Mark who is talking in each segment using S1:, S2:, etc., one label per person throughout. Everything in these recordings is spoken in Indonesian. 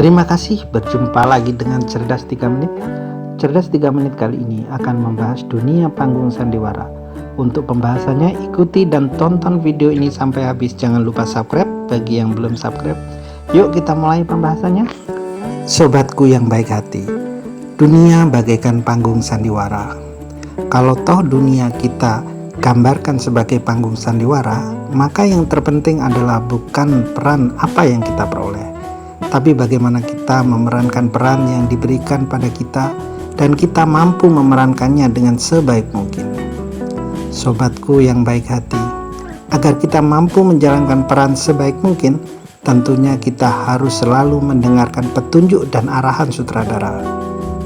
S1: Terima kasih, berjumpa lagi dengan Cerdas 3 Menit. Cerdas 3 Menit kali ini akan membahas dunia panggung sandiwara. Untuk pembahasannya, ikuti dan tonton video ini sampai habis. Jangan lupa subscribe bagi yang belum subscribe. Yuk kita mulai pembahasannya. Sobatku yang baik hati, dunia bagaikan panggung sandiwara. Kalau toh dunia kita gambarkan sebagai panggung sandiwara, maka yang terpenting adalah bukan peran apa yang kita peroleh, tapi bagaimana kita memerankan peran yang diberikan pada kita dan kita mampu memerankannya dengan sebaik mungkin. Sobatku yang baik hati, agar kita mampu menjalankan peran sebaik mungkin, tentunya kita harus selalu mendengarkan petunjuk dan arahan sutradara,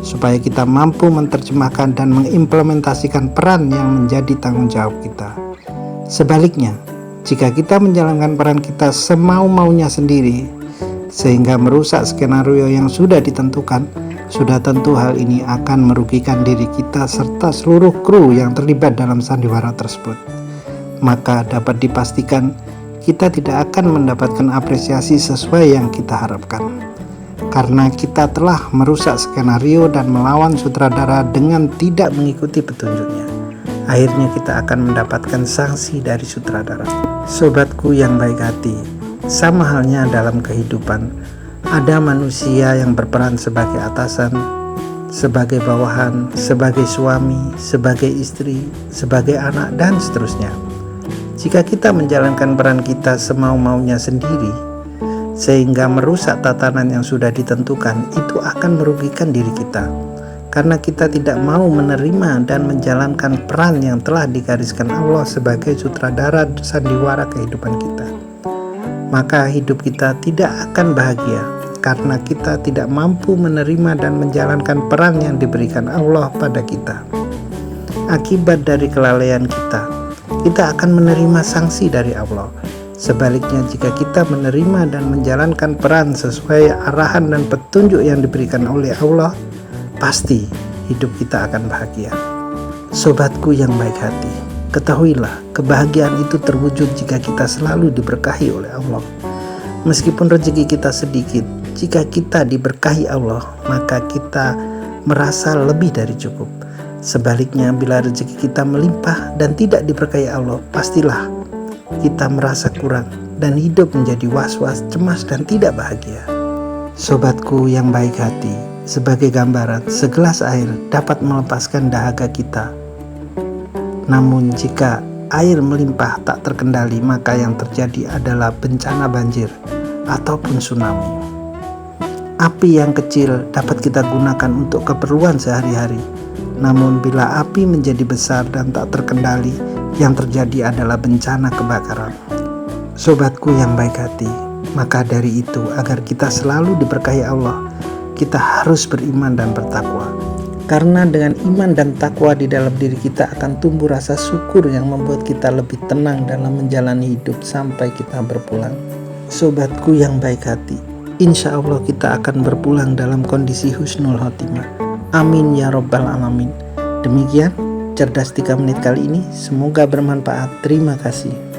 S1: supaya kita mampu menerjemahkan dan mengimplementasikan peran yang menjadi tanggung jawab kita. Sebaliknya, jika kita menjalankan peran kita semau-maunya sendiri, sehingga merusak skenario yang sudah ditentukan, sudah tentu hal ini akan merugikan diri kita serta seluruh kru yang terlibat dalam sandiwara tersebut. Maka dapat dipastikan kita tidak akan mendapatkan apresiasi sesuai yang kita harapkan, karena kita telah merusak skenario dan melawan sutradara dengan tidak mengikuti petunjuknya. Akhirnya kita akan mendapatkan sanksi dari sutradara. Sobatku yang baik hati, sama halnya dalam kehidupan, ada manusia yang berperan sebagai atasan, sebagai bawahan, sebagai suami, sebagai istri, sebagai anak, dan seterusnya. Jika kita menjalankan peran kita semau-maunya sendiri, sehingga merusak tatanan yang sudah ditentukan, itu akan merugikan diri kita, karena kita tidak mau menerima dan menjalankan peran yang telah digariskan Allah sebagai sutradara sandiwara kehidupan kita. Maka hidup kita tidak akan bahagia, karena kita tidak mampu menerima dan menjalankan peran yang diberikan Allah pada kita. Akibat dari kelalaian kita akan menerima sanksi dari Allah. Sebaliknya, jika kita menerima dan menjalankan peran sesuai arahan dan petunjuk yang diberikan oleh Allah, pasti hidup kita akan bahagia. Sobatku yang baik hati, ketahuilah, kebahagiaan itu terwujud jika kita selalu diberkahi oleh Allah. Meskipun rezeki kita sedikit, jika kita diberkahi Allah, maka kita merasa lebih dari cukup. Sebaliknya, bila rezeki kita melimpah dan tidak diberkahi Allah, pastilah kita merasa kurang dan hidup menjadi was-was, cemas, dan tidak bahagia. Sobatku yang baik hati, sebagai gambaran, segelas air dapat melepaskan dahaga kita. Namun jika air melimpah tak terkendali, maka yang terjadi adalah bencana banjir ataupun tsunami. Api yang kecil dapat kita gunakan untuk keperluan sehari-hari, namun bila api menjadi besar dan tak terkendali, yang terjadi adalah bencana kebakaran. Sobatku yang baik hati, maka dari itu, agar kita selalu diberkahi Allah, kita harus beriman dan bertakwa. Karena dengan iman dan takwa di dalam diri kita akan tumbuh rasa syukur yang membuat kita lebih tenang dalam menjalani hidup sampai kita berpulang. Sobatku yang baik hati, insya Allah kita akan berpulang dalam kondisi husnul khotimah. Amin ya robbal alamin. Demikian Cerdas 3 Menit kali ini, semoga bermanfaat. Terima kasih.